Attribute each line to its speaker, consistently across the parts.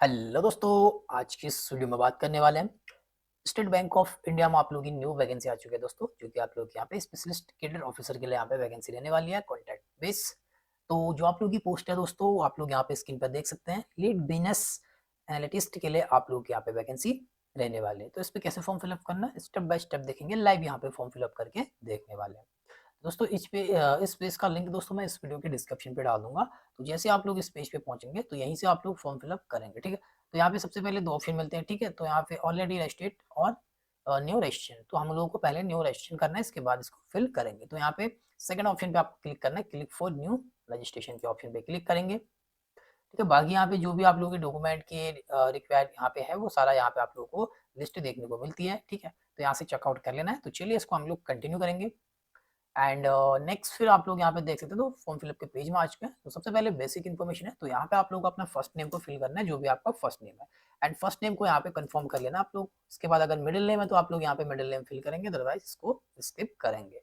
Speaker 1: Hello दोस्तों, आज की इस वीडियो में बात करने वाले हैं स्टेट बैंक ऑफ इंडिया में आप लोगों की न्यू वैकेंसी आ चुकी है दोस्तों, जो कि आप लोग यहाँ पे स्पेशलिस्ट कैडर ऑफिसर के लिए यहाँ पे वैकेंसी रहने वाली है कॉन्ट्रैक्ट बेस। तो जो आप लोगों की पोस्ट है दोस्तों, आप लोग यहाँ पे स्क्रीन पर देख सकते हैं। लीड बिजनेस एनालिटिस्ट के लिए आप लोग यहाँ पे वैकेंसी रहने वाली है। तो इस पे कैसे फॉर्म फिलअप करना है स्टेप बाय स्टेप देखेंगे, लाइव यहाँ पे फॉर्म फिलअप करके देखने वाले हैं दोस्तों। इस पेज का लिंक दोस्तों मैं इस वीडियो के डिस्क्रिप्शन पे डाल दूंगा। तो जैसे आप लोग इस पेज पे पहुंचेंगे तो यहीं से आप लोग फॉर्म फिलअप करेंगे, ठीक है। तो यहाँ पे सबसे पहले दो ऑप्शन मिलते हैं, ठीक है। तो यहाँ पे ऑलरेडी रजिस्ट्रेड और न्यू रजिस्ट्रेशन। तो हम लोगों को पहले न्यू रजिस्ट्रेशन करना है, इसके बाद इसको फिल करेंगे। तो यहाँ पे सेकंड ऑप्शन पे आपको क्लिक करना है, क्लिक फॉर न्यू रजिस्ट्रेशन के ऑप्शन पे क्लिक करेंगे, ठीक है। बाकी यहाँ पे जो भी आप लोगों के डॉक्यूमेंट के रिक्वायर्ड यहाँ पे है वो सारा यहाँ पे आप लोगों को लिस्ट देखने को मिलती है, ठीक है। तो यहाँ से चेकआउट कर लेना है। तो चलिए इसको हम लोग कंटिन्यू करेंगे। एंड नेक्स्ट फिर आप लोग यहाँ पे देख सकते हो, तो फॉर्म फिलअप के पेज में आ चुके हैं। तो सबसे पहले बेसिक इन्फॉर्मेशन है, तो यहाँ पे आप लोग अपना फर्स्ट नेम को फिल करना है, जो भी आपका फर्स्ट नेम है। एंड फर्स्ट नेम को यहाँ पे कंफर्म कर लेना आप लोग। इसके बाद अगर मिडिल नेम है तो आप लोग यहाँ पे मिडिल नेम फिल करेंगे, अदरवाइज इसको स्किप करेंगे।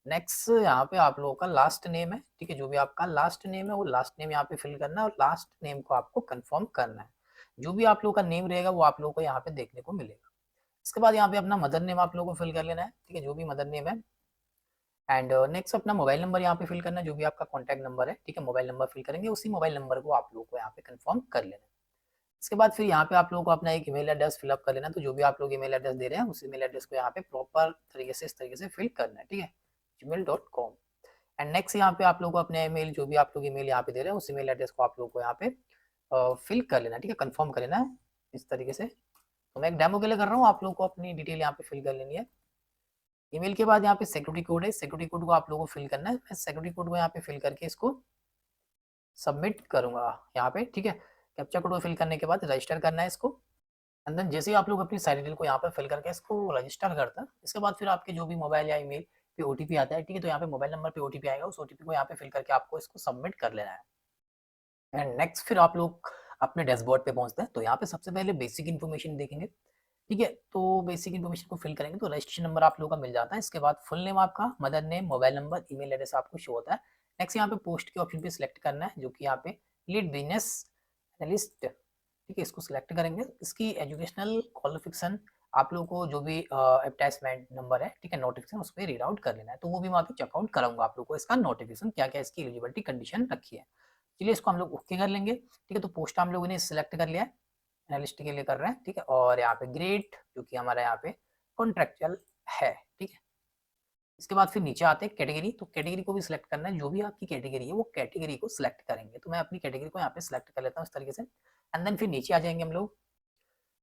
Speaker 1: नेक्स्ट यहाँ पे आप लोगों का लास्ट नेम है, ठीक है। जो भी आपका लास्ट नेम है वो लास्ट नेम यहाँ पे फिल करना है और लास्ट नेम को आपको कंफर्म करना है। जो भी आप लोगों का नेम रहेगा वो आप लोगों को यहाँ पे देखने को मिलेगा। इसके बाद यहाँ पे अपना मदर नेम आप लोगों को फिल कर लेना है, ठीक है, जो भी मदर नेम है। एंड नेक्स्ट अपना मोबाइल नंबर यहाँ पे फिल करना है, जो भी आपका कॉन्टैक्ट नंबर है, ठीक है। मोबाइल नंबर फिल करेंगे, उसी मोबाइल नंबर को आप लोगों को यहाँ पे कंफर्म कर लेना है। इसके बाद फिर यहाँ पे आप लोगों को अपना एक ईमेल एड्रेस फिलअप कर लेना है। तो जो भी आप लोग ईमेल एड्रेस दे रहे हैं उस ईमेल एड्रेस को यहाँ पे प्रॉपर तरीके से इस तरीके से फिल करना है, ठीक है, gmail.com। एंड नेक्स्ट यहाँ पे आप लोग को अपने ईमेल, जो भी आप लोग ईमेल यहाँ पे दे रहे हैं उस ईमेल एड्रेस को आप लोग को यहाँ पे फिल कर लेना है, ठीक है, कंफर्म कर लेना है इस तरीके से। तो मैं एक डेमो के लिए कर रहा हूँ, आप लोग को अपनी डिटेल यहाँ पे फिल कर लेनी है। ईमेल के बाद यहाँ पे सिक्योरिटी कोड है, सिक्योरिटी कोड को आप लोगों को फिल करना है। मैं सिक्योरिटी कोड को यहाँ पे फिल करके इसको सबमिट करूंगा यहाँ पे, ठीक है। कैप्चा कोड को फिल करने के बाद रजिस्टर करना है इसको। एंड देन जैसे ही आप लोग अपनी सारी डिटेल को यहाँ पे फिल करके इसको रजिस्टर करते हैं, इसके बाद फिर आपके जो भी मोबाइल या ईमेल पे ओटीपी आता है, ठीक है। तो यहाँ पे मोबाइल नंबर पे ओटीपी आएगा, उस ओटीपी को यहाँ पे फिल करके आपको इसको सबमिट कर लेना है। एंड नेक्स्ट फिर आप लोग अपने डैशबोर्ड पे पहुंचते हैं। तो यहाँ पे सबसे पहले बेसिक इन्फॉर्मेशन देखेंगे, ठीक है। तो बेसिक इन्फॉर्मेशन को फिल करेंगे तो रजिस्ट्रेशन नंबर आप लोगों का मिल जाता है। इसके बाद फुल नेम आपका, mother name, mobile number, email address आपको शो होता है। नेक्स्ट यहाँ पे पोस्ट के ऑप्शन पे सिलेक्ट करना है, जो कि यहाँ पे लीड बिजनेस एनालिस्ट, ठीक है, इसको सिलेक्ट करेंगे। इसकी एजुकेशनल क्वालिफिकेशन आप लोगों को जो भी एडवर्टाइजमेंट नंबर है, ठीक है, नोटिफिकेशन उस पर रीड आउट कर लेना है। तो वो भी मैं आके चेकआउट कराऊंगा आप लोग को, इसका नोटिफिकेशन क्या क्या इसकी एलिजिबिलिटी कंडीशन रखी है। चलिए इसको हम लोग ओके कर लेंगे, ठीक है। तो पोस्ट हम लोगों ने सिलेक्ट कर लिया है, एनालिस्ट के लिए कर रहे हैं, ठीक है। और यहाँ पे ग्रेड जो कि हमारा यहाँ पे कॉन्ट्रेक्चुअल है, ठीक है। इसके बाद फिर नीचे आते हैं कैटेगरी। तो कैटेगरी को भी सिलेक्ट करना है, जो भी आपकी कैटेगरी है वो कैटेगरी को सिलेक्ट करेंगे। तो मैं अपनी कैटेगरी को यहाँ पे सिलेक्ट कर लेता हूँ इस तरीके से। एंड देन फिर नीचे आ जाएंगे हम लोग।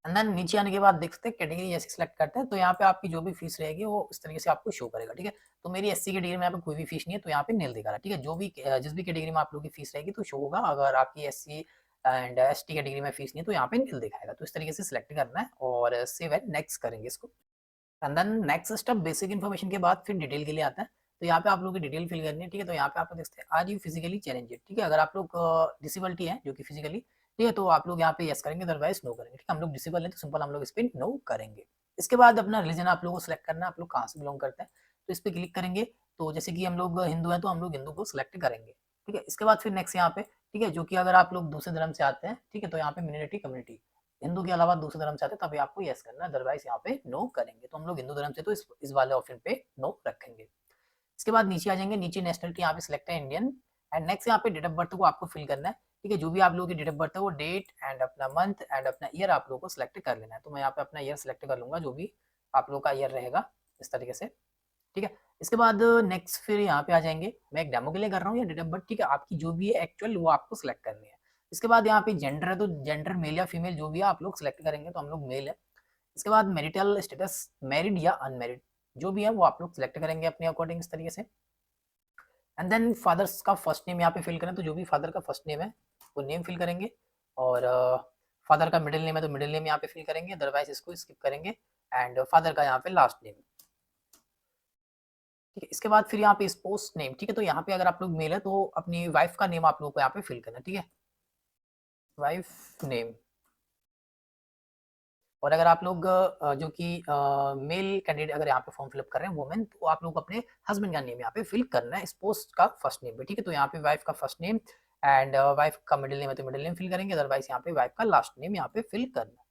Speaker 1: एंड देन नीचे आने के बाद देखते हैं कैटेगरी जैसे सिलेक्ट करते हैं तो यहाँ पे आपकी जो भी फीस रहेगी वो इस तरीके से आपको शो करेगा, ठीक है। तो मेरी एससी कैटेगरी में यहाँ पे कोई भी फीस नहीं है, तो यहाँ पे नील दिखा रहा है, ठीक है। जो भी जिस भी कैटेगरी में आप लोगों की फीस रहेगी तो शो होगा। अगर आपकी एससी एंड एसटी कैटेगरी में फीस नहीं है तो यहाँ पे नील दिखाएगा। तो इस तरीके से सिलेक्ट करना है और सेव एंड नेक्स्ट करेंगे इसको। And then next step basic information के बाद फिर डिटेल के लिए आता है। तो यहाँ पे आप लोगों की डिटेल फिल करनी है, ठीक है। तो यहाँ पे आप लोग देखते हैं आर यू फिजिकली चैलेंजेड, ठीक है। अगर आप लोग डिसेबिलिटी है जो कि फिजिकली, ठीक है, तो आप लोग यहाँ पे यस करेंगे, अदरवाइज नो करेंगे, ठीक है। हम लोग डिसेबल है तो सिंपल हम लोग इस पर नो करेंगे। इसके बाद अपना रिलीजन आप लोगों को सिलेक्ट करना है, आप लोग कहाँ से बिलोंग करते हैं तो इस पर क्लिक करेंगे। तो जैसे कि हम लोग हिंदू हैं तो हम लोग हिंदू को सिलेक्ट करेंगे, ठीक है। इसके बाद फिर नेक्स्ट यहाँ पे, ठीक है, जो कि अगर आप लोग दूसरे धर्म से आते हैं, ठीक है, तो यहाँ पे मिनोरिटी कम्युनिटी, हिंदू के अलावा दूसरे धर्म से आते हैं तभी आपको यस करना है, अदरवाइज यहाँ पे नो करेंगे। तो हम लोग हिंदू धर्म से तो इस वाले ऑप्शन पे नो रखेंगे। इसके बाद नीचे आ जाएंगे, नीचे नेशनलिटी यहाँ पे सिलेक्ट है इंडियन। एंड नेक्स्ट यहाँ पे डेट ऑफ बर्थ को आपको फिल करना है, ठीक है। जो भी आप लोगों की डेट ऑफ बर्थ है वो डेट एंड अपना मंथ एंड अपना ईयर आप लोगों को सिलेक्ट कर लेना है। तो मैं यहाँ पे अपना ईयर सिलेक्ट कर लूंगा, जो भी आप लोगों का ईयर रहेगा इस तरीके से, ठीक है। इसके बाद नेक्स्ट फिर यहाँ पे आ जाएंगे, मैं एक डेमो के लिए कर रहा हूँ, या डेट ऑफ बर्थ, ठीक है, आपकी जो भी है एक्चुअल वो आपको सिलेक्ट करनी है। इसके बाद यहाँ पे जेंडर है, तो जेंडर मेल या फीमेल जो भी है आप लोग सिलेक्ट करेंगे, तो हम लोग मेल है। इसके बाद मैरिटल स्टेटस मैरिड या अनमैरिड जो भी है वो आप लोग सिलेक्ट करेंगे अपने अकॉर्डिंग इस तरीके से। एंड देन फादर्स का फर्स्ट नेम यहाँ पे फिल करें, तो जो भी फादर का फर्स्ट नेम है वो नेम फिल करेंगे। और फादर का मिडिल नेम है तो मिडिल नेम यहाँ पे फिल करेंगे, अदरवाइज इसको स्किप करेंगे। एंड फादर का यहाँ पे लास्ट नेम, ठीक है। इसके बाद फिर यहाँ पे स्पोर्ट्स नेम, ठीक है। तो यहाँ पे अगर आप लोग मेल है तो अपनी वाइफ का नेम आप लोगों को यहाँ पे फिल करना है, ठीक है, वाइफ नेम। और अगर आप लोग जो कि मेल कैंडिडेट अगर यहाँ पे फॉर्म फिलअप कर रहे हैं वुमेन, तो आप लोग अपने हस्बैंड का नेम यहाँ पे फिल करना है स्पोर्ट्स का फर्स्ट नेम पे, ठीक है। तो यहाँ पे वाइफ का फर्स्ट नेम एंड वाइफ का मिडिल नेम है तो मिडिल नेम फिल करेंगे, अदरवाइज यहाँ पे वाइफ का लास्ट नेम यहाँ पे फिल करना है।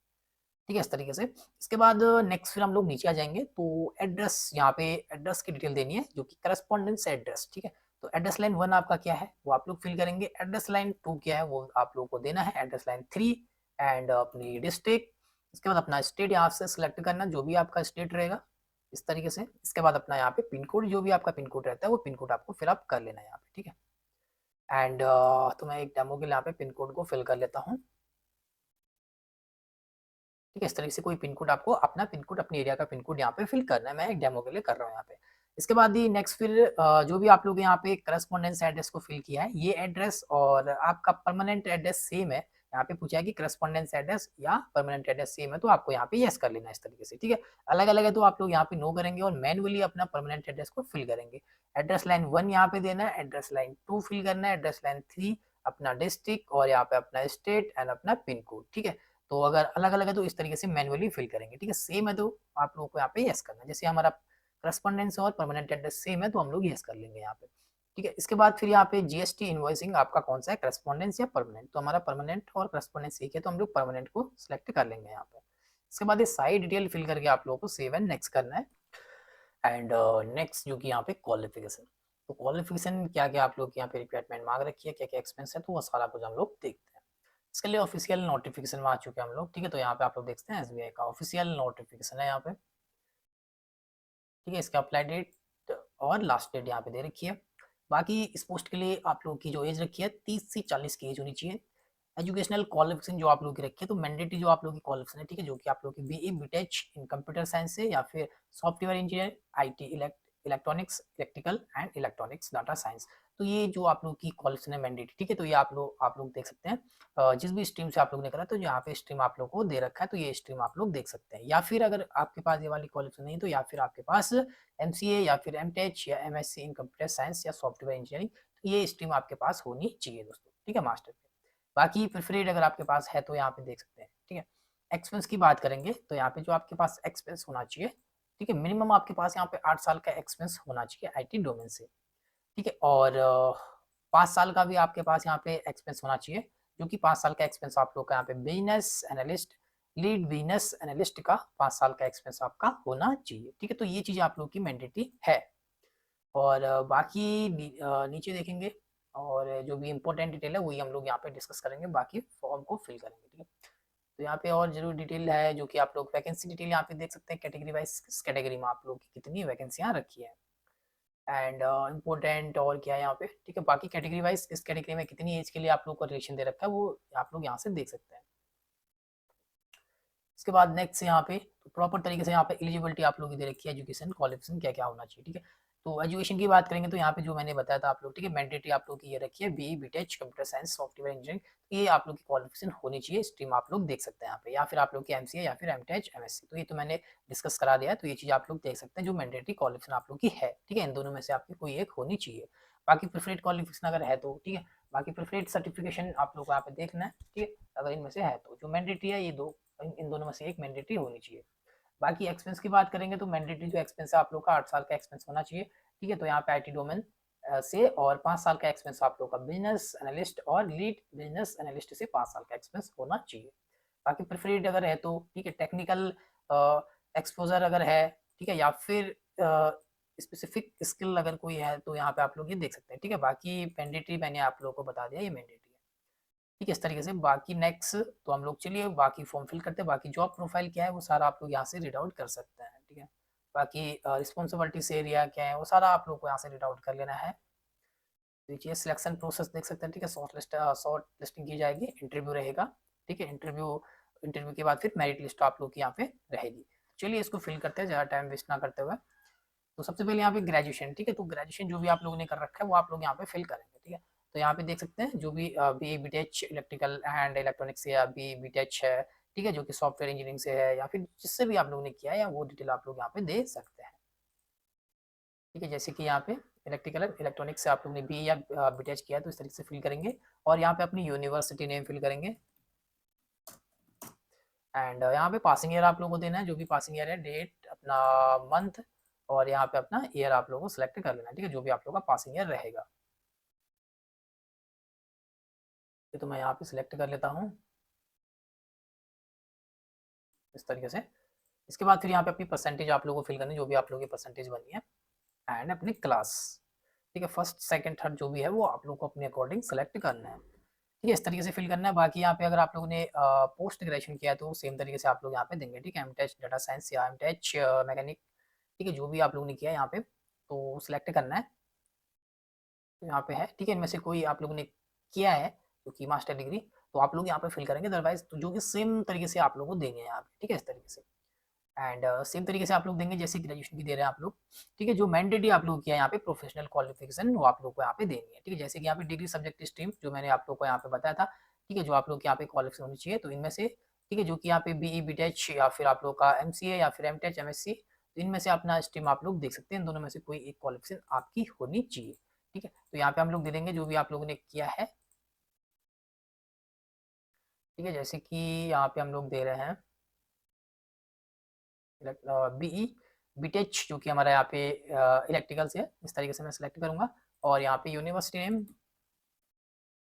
Speaker 1: ठीक है, इस तरीके से। इसके बाद नेक्स्ट फिर हम लोग नीचे आ जाएंगे, तो एड्रेस, यहाँ पे एड्रेस की डिटेल देनी है जो कि करस्पॉन्डेंस एड्रेस। ठीक है, तो एड्रेस लाइन 1 आपका क्या है वो आप लोग फिल करेंगे, एड्रेस लाइन 2 क्या है वो आप लोगों को देना है, एड्रेस लाइन 3 एंड अपनी डिस्ट्रिक्ट। इसके बाद अपना स्टेट यहाँ से सिलेक्ट करना, जो भी आपका स्टेट रहेगा इस तरीके से। इसके बाद अपना यहाँ पे पिन कोड, जो भी आपका पिन कोड रहता है वो पिन कोड आपको फिलअप कर लेना है यहाँ पे। ठीक है, एंड तो मैं एक डेमो के लिए यहाँ पे पिन कोड को फिल कर लेता हूँ। ठीक है, इस तरीके से कोई पिन कोड आपको अपना पिन कोड, अपने एरिया का पिन कोड यहाँ पे फिल करना है, मैं एक डेमो के लिए कर रहा हूँ यहाँ पे। इसके बाद ही नेक्स्ट फिर जो भी आप लोग यहाँ पे करस्पॉन्डेंस एड्रेस को फिल किया है, ये एड्रेस और आपका परमानेंट एड्रेस सेम है। यहाँ पे पूछा है कि करस्पॉन्डेंस एड्रेस या परमानेंट एड्रेस सेम है, तो आपको यहाँ पे यस कर लेना है इस तरीके से। ठीक है, अलग अलग है तो आप लोग यहाँ पे नो करेंगे और मैनुअली अपना परमानेंट एड्रेस को फिल करेंगे। एड्रेस लाइन 1 यहाँ पे देना है, एड्रेस लाइन 2 फिल करना है, एड्रेस लाइन 3 अपना डिस्ट्रिक्ट और यहाँ पे अपना स्टेट एंड अपना पिन कोड। ठीक है, तो अगर अलग अलग है तो इस तरीके से मैनुअली फिल करेंगे। ठीक है, सेम है तो आप लोगों को यहाँ पे यस करना है, जैसे हमारा करस्पॉन्डेंस और परमानेंट एड्रेस सेम है तो हम लोग यस कर लेंगे यहाँ पे। ठीक है, इसके बाद फिर यहाँ पे जीएसटी इनवॉइसिंग आपका कौन सा है, करस्पॉन्डेंस या परमानेंट, तो हमारा परमानेंट और करस्पॉन्डेंस एक है तो हम लोग परमानेंट को सिलेक्ट कर लेंगे यहाँ पे। इसके बाद ये सारी डिटेल फिल करके आप लोगों को सेव एंड नेक्स्ट करना है। एंड नेक्स्ट जो कि यहाँ पे क्वालिफिकेशन, तो क्वालिफिकेशन क्या क्या आप लोग यहाँ पे रिक्वायरमेंट मांग रखी है, क्या क्या एक्सपेंस है, तो वो सारा कुछ हम लोग देखते हैं। इसके लिए ऑफिशियल नोटिफिकेशन में आ चुके हैं हम लोग। ठीक है, तो यहाँ पे आप लोग देखते हैं एसबीआई का ऑफिशियल नोटिफिकेशन है यहाँ पे। ठीक है, इसका अप्लाई डेट और लास्ट डेट यहाँ पे दे रखी है। बाकी इस पोस्ट के लिए आप लोग की जो एज रखी है 30 से 40 की एज होनी चाहिए। एजुकेशनल क्वालिफिकेशन जो आप लोग की रखी है, तो मैंडेटरी जो आप लोग की क्वालिफिकेशन है, ठीक है, जो कि आप लोग की बीए बीटेच इन कंप्यूटर साइंस से या फिर software engineer, IT, electronics, electrical and electronics, data science, तो ये जो आप लोग की क्वालिफिकेशन है मैंडेटरी। ठीक है, तो ये आप लोग देख सकते हैं जिस भी स्ट्रीम से आप लोग ने करा, तो यहाँ पे स्ट्रीम आप लोग को दे रखा है, तो ये स्ट्रीम आप लोग देख सकते हैं। या फिर अगर आपके पास ये वाली क्वालिफिकेशन नहीं, तो या फिर आपके पास एमसीए या फिर एमटेच या एमएससी इन कंप्यूटर साइंस या सॉफ्टवेयर इंजीनियरिंग, तो ये स्ट्रीम आपके पास होनी चाहिए दोस्तों। ठीक है, मास्टर। बाकी प्रिफरेड अगर आपके पास है तो यहाँ पे देख सकते हैं। ठीक है, एक्सपेंस की बात करेंगे तो यहाँ पे जो आपके पास एक्सपेंस होना चाहिए, ठीक है, मिनिमम आपके पास यहाँ पे 8 साल का एक्सपेंस होना चाहिए आईटी डोमेन से। ठीक है, और 5 साल का भी आपके पास यहाँ पे एक्सपेंस होना चाहिए, जो कि 5 साल का एक्सपेंस आप लोग का यहाँ पे business analyst, lead business analyst का 5 साल का एक्सपेंस आपका होना चाहिए। ठीक है, तो ये चीज़ आप लोग की मैंडेटरी है। और बाकी नीचे देखेंगे और जो भी इम्पोर्टेंट डिटेल है वही हम लोग यहाँ पे डिस्कस करेंगे, बाकी फॉर्म को फिल करेंगे। ठीक है, तो यहाँ पे और जरूर डिटेल है जो कि आप लोग वैकेंसी डिटेल यहाँ पे देख सकते हैं, कैटेगरी वाइज किस कैटेगरी में आप लोग की कितनी वैकेंसियाँ रखी है एंड इम्पोर्टेंट और क्या है यहाँ पे। ठीक है, बाकी कैटेगरी वाइज किस कैटेगरी में कितनी एज के लिए आप लोग को रिलेशन दे रखा है वो आप लोग यहाँ से देख सकते हैं। इसके बाद नेक्स्ट यहाँ पे प्रॉपर तरीके से यहाँ पे एलिजिबिलिटी आप लोग की दे रखी है, एजुकेशन क्वालिफिकेशन क्या क्या होना चाहिए। ठीक है, तो एजुकेशन की बात करेंगे तो यहाँ पे जो मैंने बताया था आप लोग, ठीक है, मैंडेटरी आप लोग की ये रखी है BE BTech computer science software engineering, ये आप लोग की क्वालिफिकेशन होनी चाहिए, स्ट्रीम आप लोग देख सकते हैं यहाँ पे, या फिर आप लोग की एमसीए या फिर एमटेच एमएससी, तो ये तो मैंने डिस्कस करा दिया है, तो ये चीज़ आप लोग देख सकते हैं जो मैंडेटरी क्वालिफिकेशन आप लोग की है। ठीक है, इन दोनों में से आपकी कोई एक होनी चाहिए। बाकी प्रिफरेड क्वालिफिकेशन अगर है तो ठीक है, बाकी प्रिफरेड सर्टिफिकेशन आप लोग को यहाँ पे देखना है। ठीक है, अगर इनमें से है तो जो मैंडेटरी है ये दो, इन दोनों में से एक मैंडेटरी होनी चाहिए। बाकी एक्सपेंस की बात करेंगे तो मैंडेटरी जो एक्सपेंस है आप लोग का 8 साल का एक्सपेंस होना चाहिए। ठीक है, तो यहाँ पे आईटी डोमेन से और 5 साल का एक्सपेंस आप लोग का बिजनेस एनालिस्ट और लीड बिजनेस एनालिस्ट से 5 साल का एक्सपेंस होना चाहिए। बाकी प्रेफरेड अगर है तो ठीक है, टेक्निकल एक्सपोजर अगर है, ठीक है, या फिर स्पेसिफिक स्किल अगर कोई है तो यहाँ पे आप लोग ये देख सकते हैं। ठीक है, बाकी मैंडेटरी मैंने आप लोगों को बता दिया, ये मैंडेटरी है। ठीक है, इस तरीके से। बाकी नेक्स्ट तो हम लोग चलिए बाकी फॉर्म फिल करते हैं, बाकी जॉब प्रोफाइल क्या है वो सारा आप लोग यहाँ से रीड आउट कर सकते हैं। ठीक है, बाकी रिस्पॉन्सिबिलिटीज एरिया क्या है वो सारा आप लोग को यहाँ से रीड आउट कर लेना है। देखिए सिलेक्शन प्रोसेस देख सकते हैं। ठीक है, शॉर्ट लिस्टिंग की जाएगी, इंटरव्यू रहेगा। ठीक है, इंटरव्यू के बाद फिर मेरिट लिस्ट आप लोग की यहाँ पे रहेगी। चलिए इसको फिल करते हैं ज़्यादा टाइम वेस्ट ना करते हुए। तो सबसे पहले यहाँ पे ग्रेजुएशन, ठीक है, तो ग्रेजुएशन जो भी आप लोगों ने कर रखा है वो आप लोग यहाँ पे फिल करेंगे। ठीक है, तो यहाँ पे देख सकते हैं जो भी बी बीटेच इलेक्ट्रिकल एंड इलेक्ट्रॉनिक्स से या बी बीटेच है, ठीक है, जो कि सॉफ्टवेयर इंजीनियरिंग से है या फिर जिससे भी आप लोगों ने किया है, या वो डिटेल आप लोग यहाँ पे दे सकते हैं। ठीक है, जैसे कि यहाँ पे इलेक्ट्रिकल इलेक्ट्रॉनिक्स से आप लोग ने बी या बीटेच किया है तो इस तरीके से फिल करेंगे, और यहाँ पे अपनी यूनिवर्सिटी नेम फिल करेंगे। एंड यहाँ पे पासिंग ईयर आप लोगों को देना है, जो भी पासिंग ईयर है, डेट, अपना मंथ, और यहाँ पे अपना ईयर आप लोगों को सिलेक्ट कर लेना है। ठीक है, जो भी आप लोगों का पासिंग ईयर रहेगा। ये तो मैं यहाँ पे सिलेक्ट कर लेता हूँ इस तरीके से। इसके बाद फिर यहाँ पे अपनी परसेंटेज आप लोगों को फिल करनी है, जो भी आप लोगों की परसेंटेज बनी है, एंड अपनी क्लास। ठीक है, फर्स्ट सेकंड थर्ड जो भी है वो आप लोगों को अपने अकॉर्डिंग सेलेक्ट करना है। ठीक है, इस तरीके से फिल करना है। बाकी यहाँ पे अगर आप लोगों ने पोस्ट ग्रेजुएशन किया है तो सेम तरीके से आप लोग यहाँ पे देंगे। ठीक है, एमटेच डाटा साइंस या एमटेच मैकेनिक, ठीक है, जो भी आप लोगों ने किया है यहाँ पे तो सिलेक्ट करना है। तो यहाँ पे है, ठीक है, इनमें से कोई आप लोगों ने किया है जो कि मास्टर डिग्री, तो आप लोग यहाँ पे फिल करेंगे, अदरवाइज तो जो कि सेम तरीके से आप लोगों को देंगे यहाँ पे। ठीक है, इस तरीके से एंड सेम तरीके से आप लोग देंगे जैसे ग्रेजुएशन की दे रहे हैं आप लोग। ठीक है, जो मैंडेटरी आप लोग किया है यहाँ पे प्रोफेशनल क्वालिफिकेशन वो आप लोग को यहाँ पे देनी है। ठीक है, जैसे कि यहाँ पे डिग्री सब्जेक्ट स्ट्रीम जो मैंने आप लोग को यहाँ पे बताया था, ठीक है, जो आप लोग यहाँ पे क्वालिफिकेशन होनी चाहिए, तो इनमें से, ठीक है, जो कि यहाँ पे बीई बीटेच या फिर आप लोग का एमसीए या फिर एमटेच एमएससी, तो इनमें से अपना स्ट्रीम आप लोग देख सकते हैं, इन दोनों में से कोई एक क्वालिफिकेशन आपकी होनी चाहिए। ठीक है, तो यहाँ पे हम लोग दे देंगे जो भी आप लोगों ने किया है। ठीक है, जैसे कि यहाँ पे हम लोग दे रहे हैं बीई बीटेच जो कि हमारा यहाँ पे इलेक्ट्रिकल से है, इस तरीके से मैं सिलेक्ट करूंगा। और यहाँ पे यूनिवर्सिटी नेम,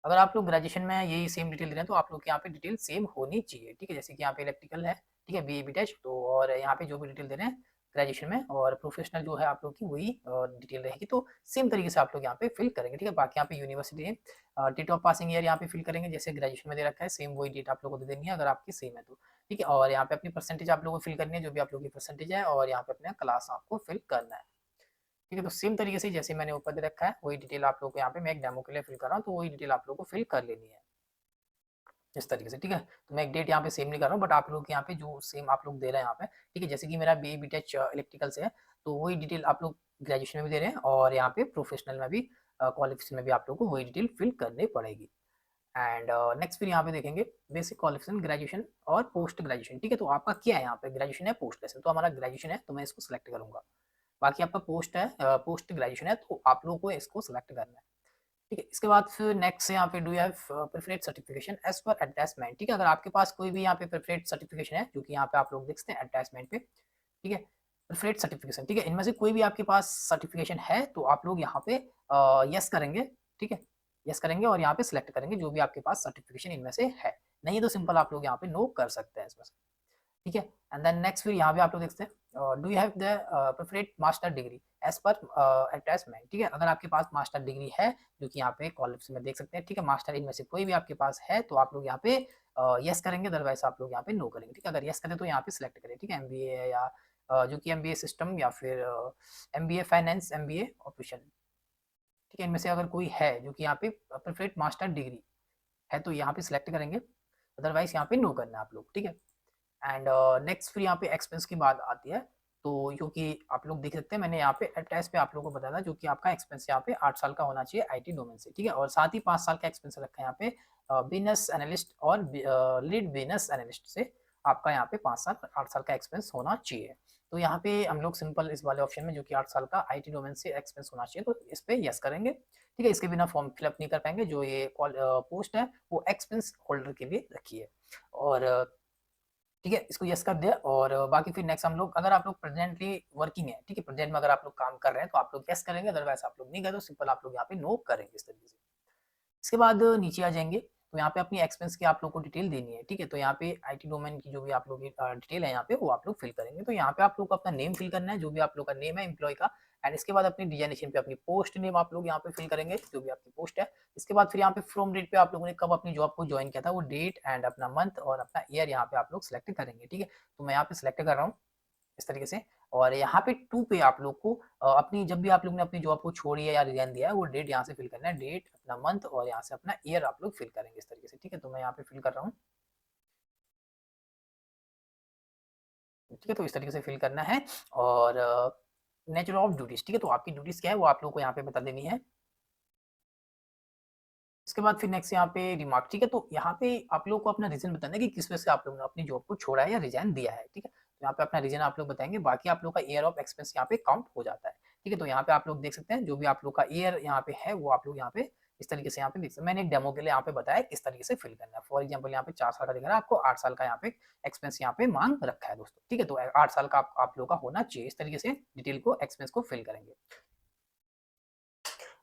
Speaker 1: अगर आप लोग ग्रेजुएशन में यही सेम डिटेल दे रहे हैं तो आप लोग के यहाँ पे डिटेल सेम होनी चाहिए। ठीक है, जैसे कि यहाँ पे इलेक्ट्रिकल है, ठीक है, बीई बीटेच, तो और यहाँ पे जो भी डिटेल दे रहे हैं ग्रेजुएशन में और प्रोफेशनल जो है आप लोग की वही डिटेल रहेगी, तो सेम तरीके से आप लोग यहाँ पे फिल करेंगे। ठीक है, बाकी यहाँ पे university date of passing year यहाँ पे फिल करेंगे जैसे ग्रेजुएशन में दे रखा है, सेम वही डेट आप लोगों को दे देनी है अगर आपकी सेम है तो। ठीक है, और यहाँ पे अपनी परसेंटेज आप लोगों को फिल करनी है, जो भी आप लोगों की परसेंटेज है, और यहाँ पे अपना क्लास आपको फिल करना है। ठीक है, तो सेम तरीके से जैसे मैंने ऊपर दे रखा है वही डिटेल आप लोगों को यहाँ पे मैं एक डेमो के लिए फिल कर रहा हूँ, तो वही डिटेल आप लोगों को फिल कर लेनी है इस तरीके से। ठीक है, तो मैं एक डेट यहाँ पे सेम नहीं कर रहा हूँ, बट आप लोग यहाँ पे जो सेम आप लोग दे रहे हैं यहाँ पे, ठीक है, जैसे कि मेरा बी बीटेच इलेक्ट्रिकल से है, तो वही डिटेल आप लोग ग्रेजुएशन में भी दे रहे हैं और यहाँ पे प्रोफेशनल में भी क्वालिफिकेशन में भी आप लोग को वही डिटेल फिल करनी पड़ेगी। एंड नेक्स्ट फिर यहाँ पे देखेंगे बेसिक क्वालिफिकेशन ग्रेजुएशन और पोस्ट ग्रेजुएशन। ठीक है, तो आपका क्या है यहाँ पे, ग्रेजुएशन है पोस्ट ग्रेजुएशन, तो हमारा ग्रेजुएशन है तो मैं इसको सिलेक्ट करूंगा। बाकी आपका पोस्ट है पोस्ट ग्रेजुएशन है तो आप लोगों को इसको सिलेक्ट करना है। ठीक है, इसके बाद फिर नेक्स्ट है यहाँ पे do you have preferred certification as per attachment. ठीक है, अगर आपके पास कोई भी यहाँ पे प्रिफरेड सर्टिफिकेशन है जो कि यहाँ पे आप लोग देख सकते हैं अटैचमेंट पे, ठीक है, प्रिफरेड सर्टिफिकेशन, ठीक है, इनमें से कोई भी आपके पास सर्टिफिकेशन है तो आप लोग यहाँ पे यस करेंगे। ठीक है, यस करेंगे और यहाँ पे सिलेक्ट करेंगे जो भी आपके पास सर्टिफिकेशन इनमें से है, नहीं तो सिंपल आप लोग यहाँ पे नो कर सकते हैं इसमें से। ठीक है, एंड देन नेक्स्ट फिर यहाँ पे आप लोग देखते हैं do you have the preferred master degree as per attachment. ठीक है, अगर आपके पास मास्टर डिग्री है जो कि यहाँ पे क्वालिफिकेशन में देख सकते हैं, ठीक है, मास्टर इनमें से कोई भी आपके पास है तो आप लोग यहाँ पे यस करेंगे, अदरवाइज आप लोग यहाँ पे नो करेंगे। ठीक है, अगर यस करें तो यहाँ पे सिलेक्ट करें। ठीक है, एमबीए है या जो कि एमबीए सिस्टम या फिर एमबीए फाइनेंस एमबीए ऑपरेशन, ठीक है, इनमें से अगर कोई है जो कि यहाँ पे प्रिफरेड मास्टर डिग्री है तो यहाँ पे सिलेक्ट करेंगे, अदरवाइज यहाँ पे नो करना है आप लोग। ठीक है, एंड नेक्स्ट फिर यहाँ पे एक्सपेंस की बात आती है, तो जो कि आप लोग देख सकते हैं मैंने यहाँ पे अटैच पे आप लोगों को बताया था जो कि आपका एक्सपेंस यहाँ पे 8 साल का होना चाहिए आईटी डोमेन से। ठीक है, और साथ ही 5 साल का एक्सपेंस रखा है यहाँ पे बिजनेस एनालिस्ट और लीड बिजनेस एनालिस्ट से आपका यहाँ पे 5 साल 8 साल का एक्सपेंस होना चाहिए। तो यहाँ पे हम लोग सिंपल इस वाले ऑप्शन में जो कि 8 साल का आईटी डोमेन से एक्सपेंस होना चाहिए तो इस पे यस करेंगे। ठीक है, इसके बिना फॉर्म फिलअप नहीं कर पाएंगे, जो ये पोस्ट है वो एक्सपेंस होल्डर के लिए रखी है। और ठीक है, इसको यस कर दिया। और बाकी फिर नेक्स्ट हम लोग, अगर आप लोग प्रेजेंटली वर्किंग है, ठीक है, प्रेजेंट में अगर आप लोग काम कर रहे हैं तो आप लोग यस करेंगे, अदरवाइज आप लोग नहीं करें तो सिंपल आप लोग यहाँ पे नो करेंगे इस तरीके से। इसके बाद नीचे आ जाएंगे तो यहाँ पे अपनी एक्सपेंस की आप लोग को डिटेल देनी है। ठीक है, तो यहाँ पे आईटी डोमेन की जो भी आप लोग की डिटेल है यहाँ पे वो आप लोग फिल करेंगे। तो यहाँ पे आप लोग को अपना नेम फिल करना है, जो भी आप लोग का नेम है एम्प्लॉय का, एंड इसके बाद अपनी डिजाइनेशन पे अपनी पोस्ट नेम आप लोग यहाँ पे फिल करेंगे जो भी आपकी पोस्ट है। इसके बाद फिर यहाँ पे फ्रॉम डेट पे आप लोगों ने कब अपनी जॉब को ज्वाइन किया था वो डेट एंड अपना मंथ और अपना ईयर यहाँ पे आप लोग सिलेक्ट करेंगे। ठीक है, तो मैं यहाँ पे सिलेक्ट कर रहा हूँ इस तरीके से। और यहाँ पे 2 पे आप लोग को अपनी जब भी आप लोग ने अपनी जॉब को छोड़ी है या रिजाइन दिया है वो डेट यहाँ से फिल करना है, डेट अपना मंथ और यहाँ से अपना ईयर आप लोग फिल करेंगे इस तरीके से। ठीक है, तो मैं यहाँ पे फिल कर रहा हूँ। ठीक है, तो इस तरीके से फिल करना है। और नेचर ऑफ ड्यूटीज, ठीक है, तो आपकी ड्यूटीज क्या है वो आप लोग को यहाँ पे बता देनी है। इसके बाद फिर नेक्स्ट यहाँ पे रिमार्क, ठीक है, तो यहाँ पे आप लोग को अपना रीजन बताना है कि किस वजह से आप लोगों ने अपनी जॉब को छोड़ा है या रिजाइन दिया है। ठीक है, तो यहाँ पे अपना रीजन आप लोग बताएंगे, बाकी आप लोग का ईयर ऑफ एक्सपेंस यहाँ पे काउंट हो जाता है। ठीक है, तो यहाँ पे आप लोग देख सकते हैं जो भी आप लोग का ईयर यहाँ पे है वो आप लोग यहाँ पे इस तरीके से यहाँ पे देख सकते हैं। मैंने एक डेमो के लिए यहाँ पे बताया किस तरीके से फिल करना है। फॉर एग्जाम्पल यहाँ पे 4 साल का दिख रहा है, आपको 8 साल का यहाँ पे एक्सपेंस यहाँ पे मांग रखा है दोस्तों। ठीक है, तो 8 साल का आप लोग का होना चाहिए, इस तरीके से डिटेल को एक्सपेंस को फिल करेंगे।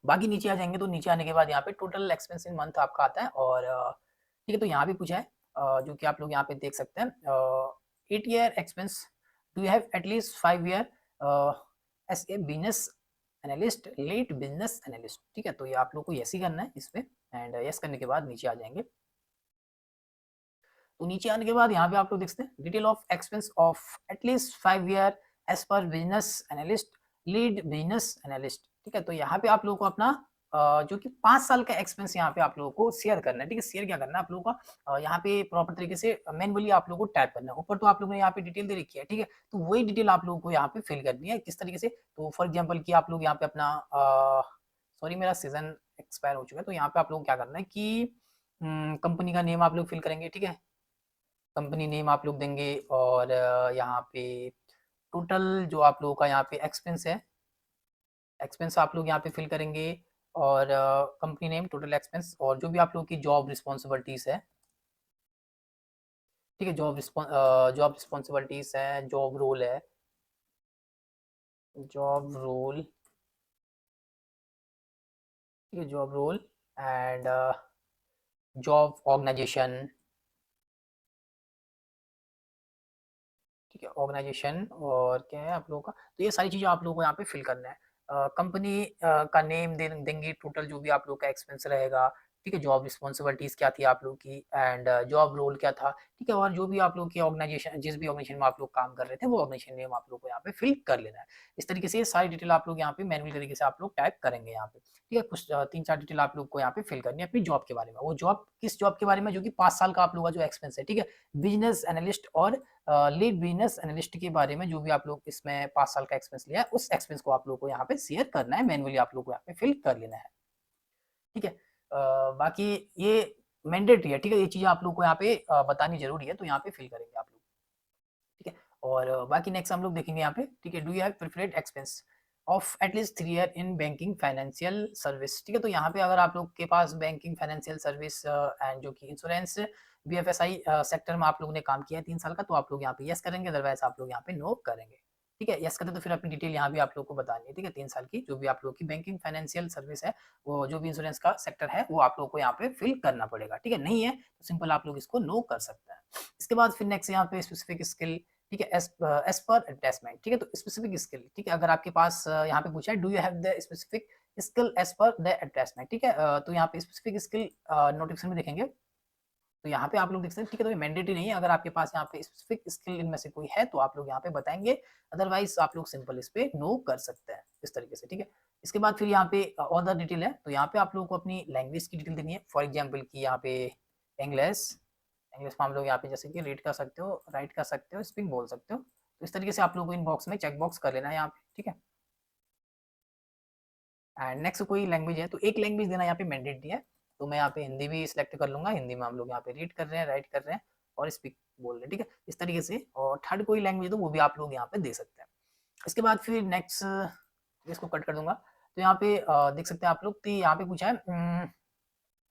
Speaker 1: बाकी नीचे आ जाएंगे तो नीचे आने के बाद यहाँ पे टोटल एक्सपेंस इन मंथ आपका आता है। और ठीक है, तो यहाँ पे पूछा है जो कि आप लोग यहाँ पे देख सकते हैं 8 year expense, do you have at least 5 year as a business analyst, lead business analyst. ठीक है, तो ये आप लोग को यस ही करना है इस पे, एंड यस करने के बाद नीचे आ जाएंगे। तो नीचे आने के बाद यहाँ पे आप लोग देखते हैं detail of expense of at least 5 year as पर business analyst, lead business analyst. ठीक है, तो यहाँ पे आप लोगों को अपना जो कि 5 साल का एक्सपेंस यहाँ पे आप लोगों को शेयर करना है। ठीक है, शेयर क्या करना है आप लोगों का, यहाँ पे प्रॉपर तरीके से मैनुअली आप लोगों को टाइप करना है। ऊपर तो आप लोगों ने यहाँ पे डिटेल दे रखी है, ठीक है, तो वही डिटेल आप लोगों को यहाँ पे फिल करनी है। किस तरीके से, तो फॉर एग्जाम्पल कि आप लोग यहाँ पे अपना सॉरी मेरा सीजन एक्सपायर हो चुका है, तो यहाँ पे आप लोग क्या करना है कि कंपनी का नेम आप लोग फिल करेंगे। ठीक है, कंपनी नेम आप लोग देंगे, और यहाँ पे टोटल जो आप लोगों का यहाँ पे एक्सपेंस है, एक्सपेंस आप लोग यहाँ पे फिल करेंगे, और कंपनी नेम, टोटल एक्सपेंस, और जो भी आप लोगों की जॉब रिस्पॉन्सिबिलिटीज है। ठीक है, जॉब रिस्पॉन्सिबिलिटीज है, जॉब रोल है, जॉब रोल, ठीक है, job role and job organisation. ठीक है, ऑर्गेनाइजेशन, और क्या है आप लोगों का, तो ये सारी चीज़ें आप लोगों को यहाँ पे फिल करना है। कंपनी का नेम देंगे, टोटल जो भी आप लोग का एक्सपेंस रहेगा। ठीक है, जॉब रिस्पॉन्सिबिलिटीज क्या थी आप लोग की, एंड जॉब रोल क्या था। ठीक है, और जो भी आप लोग की ऑर्गेनाइजेशन, जिस भी ऑर्गेनाइजेशन में आप लोग काम कर रहे थे, वो ऑर्गेनाइजेशन नेम आप लोग को यहाँ पे फिल कर लेना है। इस तरीके से ये सारी डिटेल आप लोग यहाँ पे मैनुअल तरीके से आप लोग टाइप करेंगे यहाँ पे। ठीक है, कुछ 3-4 डिटेल आप लोग को यहाँ पे फिल करनी है अपनी जॉब के बारे में। वो जॉब किस जॉब के बारे में, जो कि 5 साल का आप लोग का जो एक्सपेंस है। ठीक है, बिजनेस एनालिस्ट और लीड बिजनेस एनालिस्ट के बारे में जो भी आप लोग इसमें 5 साल का एक्सपेंस लिया है, उस एक्सपेंस को आप लोग को यहाँ पे शेयर करना है, मैनुअली आप लोग को यहाँ पे फिल कर लेना है। ठीक है, बाकी ये मैंडेटरी है। ठीक है, ये चीज़ें आप लोग को यहाँ पे बतानी जरूरी है, तो यहाँ पे फिल करेंगे आप लोग। ठीक है, और बाकी नेक्स्ट हम लोग देखेंगे यहाँ पे। ठीक है, do you have preferred expense of at least 3 year in banking financial service. ठीक है, तो यहाँ पे अगर आप लोग के पास बैंकिंग फाइनेंशियल सर्विस एंड जो कि इंश्योरेंस बीएफएसआई सेक्टर में आप लोगों ने काम किया है 3 साल का, तो आप लोग यहाँ पे यस करेंगे, अदरवाइज आप लोग यहाँ पे नो करेंगे। ठीक है, यस करते तो फिर अपनी डिटेल यहाँ भी आप लोग को बतानी है। ठीक है, 3 साल की जो भी आप लोग की बैंकिंग फाइनेंशियल सर्विस है, वो जो भी इंश्योरेंस का सेक्टर है, वो आप लोग को यहाँ पे फिल करना पड़ेगा। ठीक है, नहीं है तो सिंपल आप लोग इसको नो कर सकते हैं। इसके बाद फिर नेक्स्ट यहाँ पे स्पेसिफिक स्किल। ठीक है, एज पर अटैचमेंट। ठीक है, तो स्पेसिफिक स्किल, ठीक है, अगर आपके पास यहाँ पे पूछा है do you have the specific skill as पर द अटैचमेंट। ठीक है, तो यहाँ पे स्पेसिफिक स्किल नोटिफिकेशन में देखेंगे, तो यहाँ पे आप लोग देख सकते हैं। ठीक है, तो ये मैंडेटरी नहीं है, अगर आपके पास यहाँ पे स्पेसिफिक स्किल इनमें से कोई है तो आप लोग यहाँ पे बताएंगे, अदरवाइज आप लोग सिंपल इस पे नो कर सकते हैं इस तरीके से। ठीक है, इसके बाद फिर यहाँ पे अदर डिटेल है, तो यहाँ पे आप लोगों को अपनी लैंग्वेज की डिटेल देनी है। फॉर एग्जाम्पल की यहाँ पे इंग्लिश, इंग्लिश में हम लोग यहाँ पे जैसे कि रीड कर सकते हो, राइट कर सकते हो, स्पीक बोल सकते हो, तो इस तरीके से आप लोग को इन बॉक्स में चेक बॉक्स कर लेना है यहाँ पे। ठीक है, एंड नेक्स्ट कोई लैंग्वेज है तो एक लैंग्वेज देना यहाँ पे मैंडेटरी है, तो मैं यहाँ पे हिंदी भी सिलेक्ट कर लूंगा। हिंदी में हम लोग यहाँ पे रीड कर रहे हैं, राइट कर रहे हैं और स्पीक बोल रहे हैं। ठीक है, इस तरीके से, और थर्ड कोई लैंग्वेज है तो वो भी आप लोग यहाँ पे दे सकते हैं। इसके बाद फिर नेक्स्ट, इसको कट कर दूंगा, तो यहाँ पे देख सकते हैं आप लोग, तो यहाँ पे पूछा है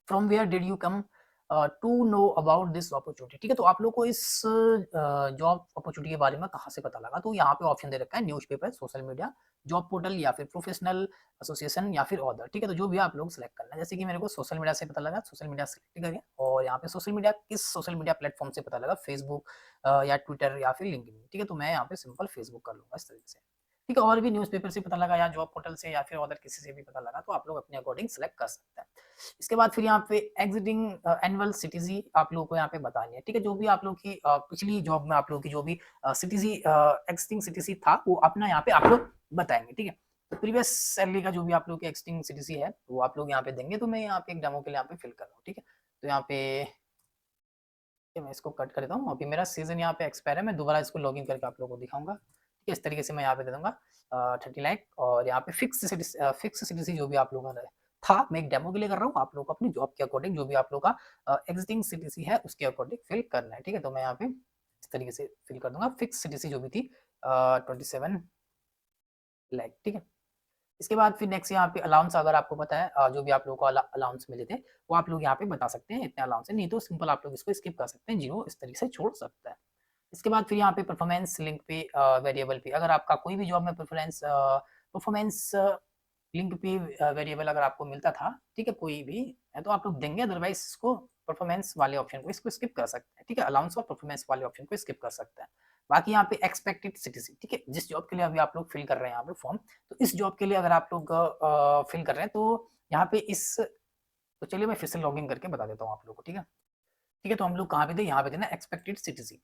Speaker 1: from where did you come to know about this opportunity. ठीक है, तो आप लोग को इस जॉब अपॉर्चुनिटी के बारे में कहाँ से पता लगा, तो यहाँ पे ऑप्शन दे रखा है newspaper, social media, job portal, या फिर प्रोफेशनल एसोसिएशन, या फिर ऑदर। ठीक है, तो जो भी आप लोग सेलेक्ट करना है, जैसे कि मेरे को सोशल मीडिया से पता लगा, सोशल मीडिया सेलेक्ट करिए, और यहाँ पे सोशल मीडिया किस सोशल मीडिया प्लेटफॉर्म से पता लगा, फेसबुक या ट्विटर या फिर लिंक्डइन। ठीक है, तो मैं यहाँ पे सिंपल फेसबुक कर लूंगा इस तरीके से। ठीक है, और भी न्यूज़पेपर से पता लगा या जॉब पोर्टल से या फिर अदर किसी से भी पता लगा, तो आप लोग अपने अकॉर्डिंग सेलेक्ट कर सकते हैं। इसके बाद फिर यहाँ पे एग्जिटिंग एनुअल सीटीसी आप लोगों को यहाँ पे बतानी है। ठीक है, जो भी आप लोग की पिछली जॉब में आप लोग की जो भी सीटीसी एक्सटिंग सीटीसी था, वो अपना यहाँ पे आप लोग बताएंगे। ठीक है, तो प्रीवियस सैलरी का जो भी आप लोग की एक्सटिंग सीटीसी है वो आप लोग यहाँ पे देंगे, तो मैं यहाँ पे एक डेमो के लिए यहाँ पे फिल कर रहा हूँ। ठीक है, तो यहाँ पे मैं इसको कट कर देता हूँ। अभी मेरा सीजन यहाँ पे एक्सपायर है, मैं दोबारा इसको लॉगिन करके आप लोगों को दिखाऊंगा। ठीक है, इस तरीके से मैं यहाँ पे दे दूंगा 30 लाख, और यहाँ पे फिक्स सीटीसी जो भी आप लोगों का था, मैं एक डेमो के लिए कर रहा हूँ। आप लोग को अपनी जॉब के अकॉर्डिंग जो भी आप लोग का एग्जिटिंग सीटीसी है उसके अकॉर्डिंग फिल करना है। ठीक है, तो मैं यहाँ पे इस तरीके से फिल कर दूंगा फिक्स सीटीसी जो भी थी 27 लाख। ठीक है, इसके बाद फिर नेक्स्ट यहाँ पे अलाउंस, अगर आपको पता है जो भी आप लोगों को अलाउंस मिले थे, वो आप लोग यहाँ पे बता सकते हैं इतने अलाउंस है, नहीं तो सिंपल आप लोग इसको स्किप कर सकते हैं, जीरो इस तरीके से छोड़ सकते हैं। इसके बाद फिर यहाँ पे परफॉर्मेंस लिंक पे वेरिएबल पे, अगर आपका कोई भी जॉब में परफॉर्मेंस लिंक पे वेरिएबल अगर आपको मिलता था, ठीक है, कोई भी है तो आप लोग देंगे, अदरवाइज इसको परफॉर्मेंस वाले ऑप्शन को इसको स्किप कर सकते हैं, ठीक है, अलाउंस और परफॉर्मेंस वाले ऑप्शन को स्किप कर सकते हैं। बाकी यहाँ पे एक्सपेक्टेड सीटीसी, ठीक है, जिस जॉब के लिए अभी आप लोग फिल कर रहे हैं यहाँ पे फॉर्म, तो इस जॉब के लिए अगर आप लोग फिल कर रहे हैं तो यहाँ पे तो चलिए मैं फिर से लॉगिन करके बता देता हूँ आप लोग को, ठीक है। ठीक है, तो हम लोग कहाँ पे थे, यहाँ पे थे ना एक्सपेक्टेड सीटीसी।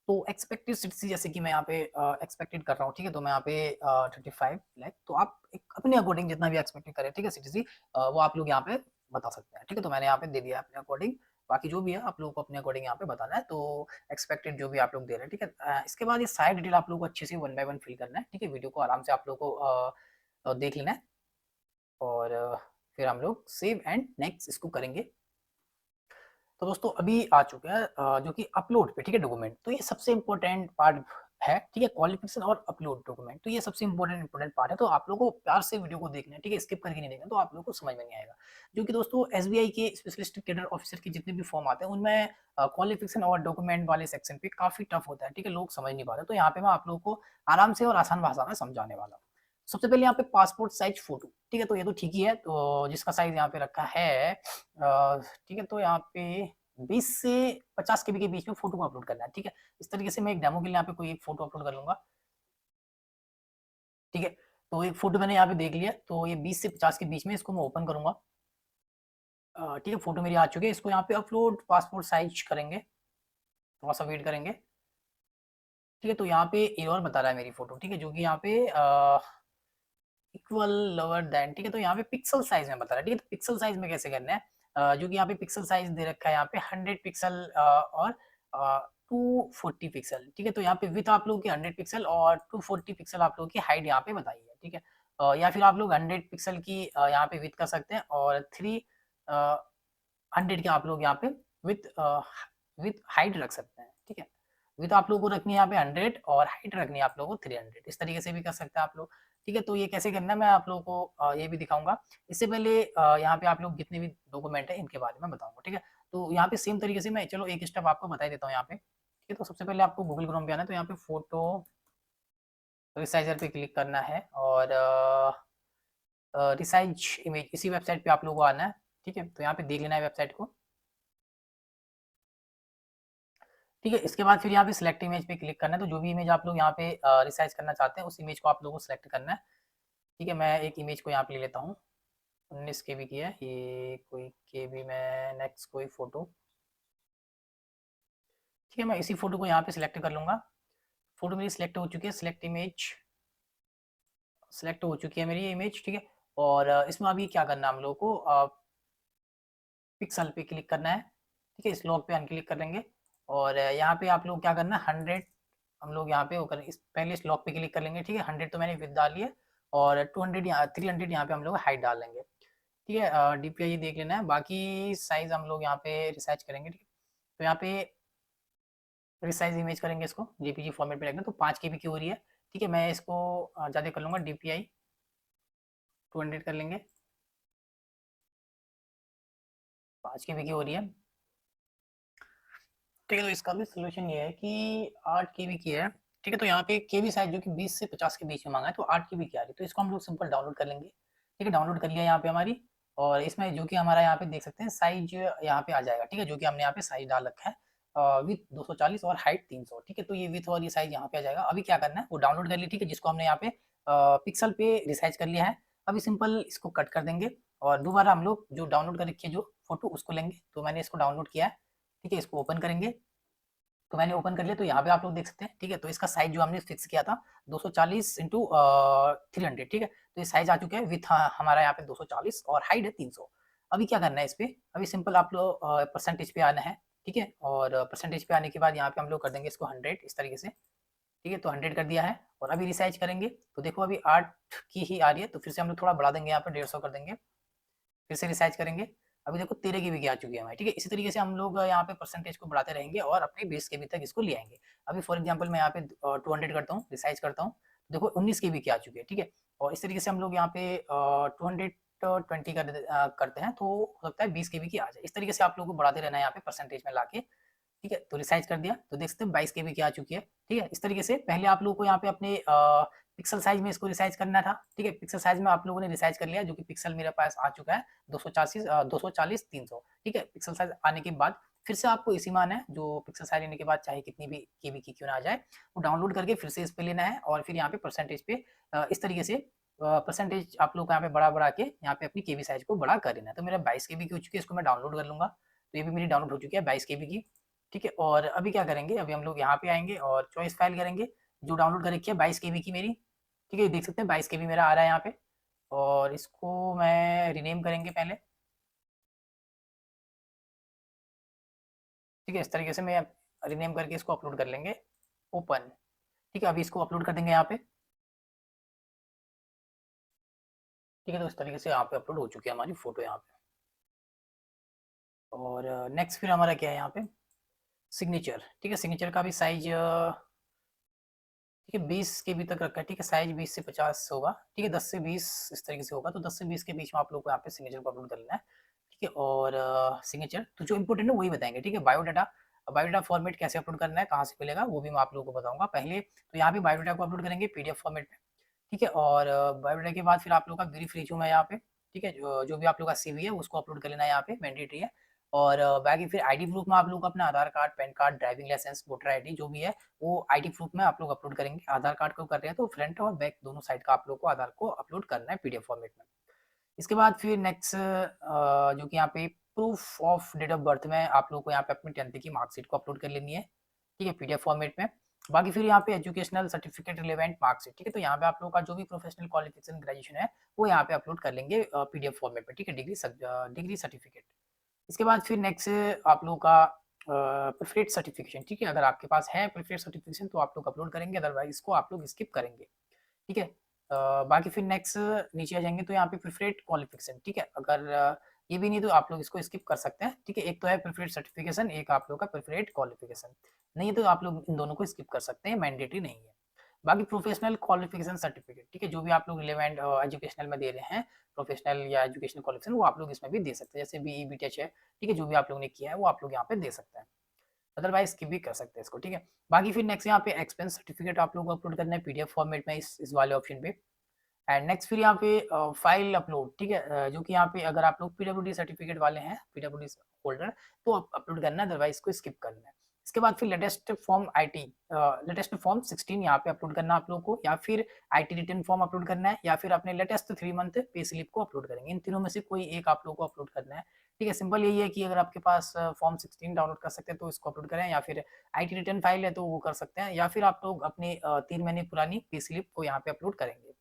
Speaker 1: तो एक्सपेक्टेड सीटीसी जैसे कि मैं यहाँ पे एक्सपेक्टेड कर रहा हूँ, ठीक है, तो मैं यहाँ पे 35 लाख, तो आप एक अपने अकॉर्डिंग जितना भी एक्सपेक्टेड करें, ठीक है, सीटीसी वो आप लोग यहाँ पे बता सकते हैं, ठीक है। तो मैंने यहाँ पे दे दिया अपने अकॉर्डिंग, बाकी जो भी है आप लोगों को अपने अकॉर्डिंग यहाँ पे बताना है। तो एक्सपेक्टेड जो भी आप लोग दे रहे हैं, ठीक है। इसके बाद ये सारी डिटेल आप लोगों को अच्छे से 1 बाय 1 फिल करना है, ठीक है। वीडियो को आराम से आप लोगों को देख लेना है और फिर हम लोग सेव एंड नेक्स्ट इसको करेंगे। तो दोस्तों अभी आ चुके हैं जो कि अपलोड पे, ठीक है, डॉक्यूमेंट। तो ये सबसे इम्पोर्टेंट पार्ट है, ठीक है, क्वालिफिकेशन और अपलोड डॉक्यूमेंट। तो ये सबसे इम्पोर्टेंट पार्ट है, तो आप लोगों को प्यार से वीडियो को देखना है, ठीक है, स्किप करके नहीं देखना, तो आप लोगों को समझ में नहीं आएगा। जो कि दोस्तों एसबीआई के स्पेशलिस्ट कैडर ऑफिसर के जितने भी फॉर्म आते हैं उनमें क्वालिफिकेशन और डॉक्यूमेंट वाले सेक्शन पे काफी टफ होता है, ठीक है, लोग समझ नहीं पाते। तो यहाँ पे मैं आप लोगों को आराम से और आसान भाषा में समझाने वाला हूँ। सबसे पहले यहाँ पे पासपोर्ट साइज फोटो, ठीक है, तो ये तो ठीक ही है, तो जिसका साइज यहाँ पे रखा है ठीक है, तो यहाँ पे 20 से 50 केबी के बीच में फोटो को अपलोड करना है, ठीक है। इस तरीके से मैं एक डेमो के लिए यहाँ पे कोई एक फोटो अपलोड कर लूंगा, ठीक है। तो एक फोटो मैंने यहाँ पे देख लिया, तो ये 20 से 50 के बीच में इसको मैं ओपन करूंगा। ठीक है, फोटो मेरी आ चुकी है, इसको यहाँ पे अपलोड पासपोर्ट साइज करेंगे, थोड़ा सा वेट करेंगे, ठीक है। तो यहाँ पे एरर बता रहा है मेरी फोटो, ठीक है, जो कि यहाँ पे इक्वल लोअर देन, ठीक है, तो यहाँ पे पिक्सल साइज में बता रहा है, ठीक है। तो पिक्सल साइज में कैसे करना है, जो कि यहाँ पे पिक्सल साइज दे रखा है यहाँ पे 100 पिक्सल और 240 पिक्सल, ठीक है। तो यहाँ पे विथ आप लोगों की 100 पिक्सल और 240 पिक्सल आप लोगों की हाइट यहाँ पे बताई है, ठीक है। या फिर आप लोग 100 पिक्सल की यहाँ पे विथ कर सकते हैं और 300 के आप लोग यहाँ पे विथ विथ हाइट रख सकते हैं, ठीक है। विथ आप लोगों को रखनी है यहाँ पे 100 और हाइट रखनी है आप लोगों को 300, इस तरीके से भी कर सकते हैं आप लोग, ठीक है। तो ये कैसे करना है मैं आप लोगों को ये भी दिखाऊंगा। इससे पहले यहाँ पे आप लोग जितने भी डॉक्यूमेंट है इनके बारे में बताऊंगा, ठीक है। तो यहाँ पे सेम तरीके से मैं चलो एक स्टेप आपको बता देता हूँ यहाँ पे, ठीक है। तो सबसे पहले आपको गूगल क्रोम पे आना है, तो यहाँ पे फोटो रिसाइजर पे क्लिक करना है और रिसाइज इमेज इसी वेबसाइट पे आप लोगों को आना है, ठीक है। तो यहाँ पे देख लेना है वेबसाइट को, ठीक है। इसके बाद फिर यहाँ पे सिलेक्ट इमेज पे क्लिक करना है, तो जो भी इमेज आप लोग यहाँ पे रिसाइज करना चाहते हैं उस इमेज को आप लोगों को सिलेक्ट करना है, ठीक है। मैं एक इमेज को यहाँ पे ले लेता हूँ, 19 केबी की है ये, कोई केबी में नेक्स्ट कोई फोटो, ठीक है। मैं इसी फोटो को यहाँ पे सिलेक्ट कर लूंगा। फोटो मेरी सिलेक्ट हो चुकी है, सिलेक्ट इमेज सिलेक्ट हो चुकी है मेरी इमेज, ठीक है। और इसमें अभी क्या करना है हम लोग को, पिक्सल पे क्लिक करना है, ठीक है। इस लॉक पे अनक्लिक कर लेंगे और यहाँ पे आप लोग क्या करना है 100 हम लोग यहाँ पे वो करें, पहले इस लॉक पे क्लिक कर लेंगे, ठीक है। 100 तो मैंने विद डाल लिया और 200 यहाँ 300 यहाँ पे हम लोग हाइट डाल लेंगे, ठीक है। डीपीआई देख लेना है, बाकी साइज हम लोग यहाँ पे रिसाइज करेंगे, ठीक है। तो यहाँ पे रिसाइज इमेज करेंगे, इसको जेपीजी फॉर्मेट में रखना, तो 5 केबी की हो रही है, ठीक है। मैं इसको ज़्यादा कर लूँगा, डीपीआई 200 कर लेंगे, 5 केबी की हो रही है, ठीक है। तो इसका भी सोल्यूशन ये है कि 8 केबी की है, ठीक है। तो यहाँ पे केबी साइज जो कि 20 से 50 के बीच में मांगा है, तो 8 केबी की आ रही है, तो इसको हम लोग सिंपल डाउनलोड कर लेंगे, ठीक है। डाउनलोड कर लिया यहाँ पे हमारी, और इसमें जो कि हमारा यहाँ पे देख सकते हैं साइज यहाँ पे आ जाएगा, ठीक है, जो कि हमने यहाँ पे साइज डाल रखा है विथ 240 और हाइट 300, ठीक है। तो ये विथ और ये साइज यहाँ पे आ जाएगा। अभी क्या करना है, वो डाउनलोड कर लिया, ठीक है, जिसको हमने यहाँ पे पिक्सल पे रिसाइज कर लिया है। अभी सिंपल इसको कट कर देंगे और दोबारा हम लोग जो डाउनलोड कर रखी है जो फोटो उसको लेंगे, तो मैंने इसको डाउनलोड किया है, ठीक है। इसको ओपन करेंगे, तो मैंने ओपन कर लिया, तो यहाँ पे आप लोग देख सकते हैं, ठीक है। तो इसका साइज जो हमने फिक्स किया था 240 इंटू 300, ठीक है। तो ये साइज आ चुका है विथ हमारा यहाँ पे 240 और हाइट है 300। अभी क्या करना है इस पे, अभी सिंपल आप लोग परसेंटेज पे आना है, ठीक है। और परसेंटेज पे आने के बाद यहाँ पे हम लोग कर देंगे इसको 100 इस तरीके से, ठीक है। तो 100 कर दिया है और अभी रिसाइज करेंगे, तो देखो अभी 8 की ही आ रही है, तो फिर से हम लोग थोड़ा बढ़ा देंगे, यहाँ पे 150 कर देंगे, फिर से रिसाइज करेंगे। अभी देखो 13 केबी की आ चुकी है हमारी, ठीक है। इसी तरीके से हम लोग यहाँ पे परसेंटेज को बढ़ाते रहेंगे और अपने 20 केबी तक इसको ले आएंगे। अभी फॉर एग्जांपल मैं यहाँ पे 200 करता हूँ, रिसाइज करता हूँ, देखो 19 केबी की आ चुकी है, ठीक है। और इस तरीके से हम लोग यहाँ पे 220 करते हैं, तो हो सकता है 20 केबी की आ जाए। इस तरीके से आप लोगों को बढ़ाते रहना है यहाँ पे परसेंटेज में लाके, ठीक है। तो रिसाइज कर दिया, तो देख सकते हैं 22 केबी की आ चुकी है, ठीक है। इस तरीके से पहले आप लोगों को यहाँ पे अपने पिक्सल साइज में इसको रिसाइज करना था, ठीक है। पिक्सल साइज में आप लोगों ने रिसाइज कर लिया, जो कि पिक्सल मेरे पास आ चुका है 240 300, ठीक है। पिक्सल साइज आने के बाद फिर से आपको इसी मान है, जो पिक्सल साइज लेने के बाद चाहे कितनी भी केबी की क्यों ना आ जाए, वो डाउनलोड करके फिर से इस पे लेना है और फिर यहाँ पे परसेंटेज पे इस तरीके से परसेंटेज आप लोग को यहाँ पे बढ़ा के यहाँ पे अपनी केबी साइज को बड़ा कर देना है। तो मेरा 22 केबी की हो चुकी है, इसको मैं डाउनलोड कर लूंगा। तो ये भी मेरी डाउनलोड हो चुकी है 22 केबी की, ठीक है। और अभी क्या करेंगे, अभी हम लोग यहाँ पे आएंगे और चॉइस फाइल करेंगे, जो डाउनलोड कर रखी है 22 केबी की मेरी, ठीक है। देख सकते हैं 22 केबी मेरा आ रहा है यहाँ पे, और इसको मैं रीनेम करेंगे पहले, ठीक है। इस तरीके से मैं रीनेम करके इसको अपलोड कर लेंगे, ओपन, ठीक है। अभी इसको अपलोड कर देंगे यहाँ पे, ठीक है। तो इस तरीके से यहाँ पे अपलोड हो चुकी है हमारी फोटो यहाँ पे। और नेक्स्ट फिर हमारा क्या है यहाँ पे, सिग्नेचर, ठीक है। सिग्नेचर का भी साइज ठीक है 20 के बी तक रखा है, ठीक है। साइज 20 से 50 होगा, ठीक है। 10 से 20 इस तरीके से होगा, तो 10 से 20 के बीच में आप लोग को यहाँ पे सिग्नेचर को अपलोड कर लेना है, ठीक है। और सिग्नेचर तो जो इम्पोर्टेंट है वही बताएंगे, ठीक है। बायोडाटा, बायोडाटा फॉर्मेट कैसे अपलोड करना है, कहाँ से मिलेगा, वो भी मैं आप लोगों को बताऊंगा। पहले तो यहाँ पे बायोडाटा को अपलोड करेंगे पीडीएफ फॉर्मेट में, ठीक है। और बायोडाटा के बाद फिर आप लोग का ब्रीफ रिज्यूम है यहाँ पे, ठीक है। जो भी आप लोग का सीवी है उसको अपलोड कर लेना है, यहाँ पे मैंडेटरी है। और बाकी फिर आईडी प्रूफ में आप लोग अपना Aadhaar card, PAN card, driving licence, voter ID जो भी है वो आईडी प्रूफ में आप लोग अपलोड करेंगे। आधार कार्ड को कर रहे हैं तो फ्रंट और बैक दोनों साइड का आप लोग को आधार को अपलोड करना है पीडीएफ फॉर्मेट में। इसके बाद फिर नेक्स्ट जो कि यहाँ पे proof of date of birth में आप लोग को यहाँ पे अपनी 10th की मार्कशीट को अपलोड कर लेनी है, ठीक है, पीडीएफ फॉर्मेट में। बाकी फिर यहाँ पे एजुकेशनल सर्टिफिकेट रिलेवेंट मार्कशीट, ठीक है। तो यहाँ पे आप लोग का जो भी प्रोफेशनल क्वालिफिकेशन ग्रेजुएशन है वो यहाँ पे अपलोड कर लेंगे पीडीएफ फॉर्मेट में, ठीक है। Degree certificate. इसके बाद फिर नेक्स्ट आप लोग का प्रीफरेड सर्टिफिकेशन, ठीक है। अगर आपके पास है प्रीफरेड सर्टिफिकेशन तो आप लोग अपलोड करेंगे, अदरवाइज इसको आप लोग स्किप करेंगे, ठीक है। बाकी फिर नेक्स्ट नीचे आ जाएंगे तो यहाँ पे प्रीफरेड क्वालिफिकेशन, ठीक है। अगर ये भी नहीं तो आप लोग इसको स्किप कर सकते हैं, ठीक है। एक तो है प्रीफरेड सर्टिफिकेशन, एक आप लोग का प्रीफरेड क्वालिफिकेशन, नहीं है तो आप लोग इन दोनों को स्किप कर सकते हैं, मैंडेटरी नहीं है। बाकी प्रोफेशनल क्वालिफिकेशन सर्टिफिकेट, ठीक है, जो भी आप लोग रिलेवेंट एजुकेशनल में दे रहे हैं, प्रोफेशनल या एजुकेशनल क्वालिफिकेशन, वो आप लोग इसमें भी दे सकते हैं, जैसे बीई बीटेच है, ठीक है। जो भी आप लोग ने किया है वो आप लोग यहाँ पे दे सकते हैं, अदरवाइज स्किप भी कर सकते हैं इसको, ठीक है। बाकी फिर नेक्स्ट यहाँ पे एक्सपेंस सर्टिफिकेट आप लोग को अपलोड करना है पीडीएफ फॉर्मेट में, इस वाले ऑप्शन पे। एंड नेक्स्ट फिर यहाँ पे फाइल अपलोड, ठीक है। जो कि यहाँ पे अगर आप लोग पीडब्ल्यूडी सर्टिफिकेट वाले हैं, पीडब्ल्यूडी होल्डर, तो अपलोड करना है, अदरवाइज इसको स्किप करना है। इसके बाद फिर latest form IT, latest form 16 यहाँ पे अपलोड करना है आप लोग को, या फिर आईटी रिटर्न फॉर्म अपलोड करना है, या फिर अपने लेटेस्ट 3 मंथ पे स्लिप को अपलोड करेंगे। इन तीनों में से कोई एक आप लोग को अपलोड करना है, ठीक है। सिंपल यही है कि अगर आपके पास फॉर्म 16 डाउनलोड कर सकते हैं तो इसको अपलोड करें, या फिर आईटी रिटर्न फाइल है तो वो कर सकते हैं, या फिर आप लोग अपने 3 महीने पुरानी पे स्लिप को यहाँ पे अपलोड करेंगे,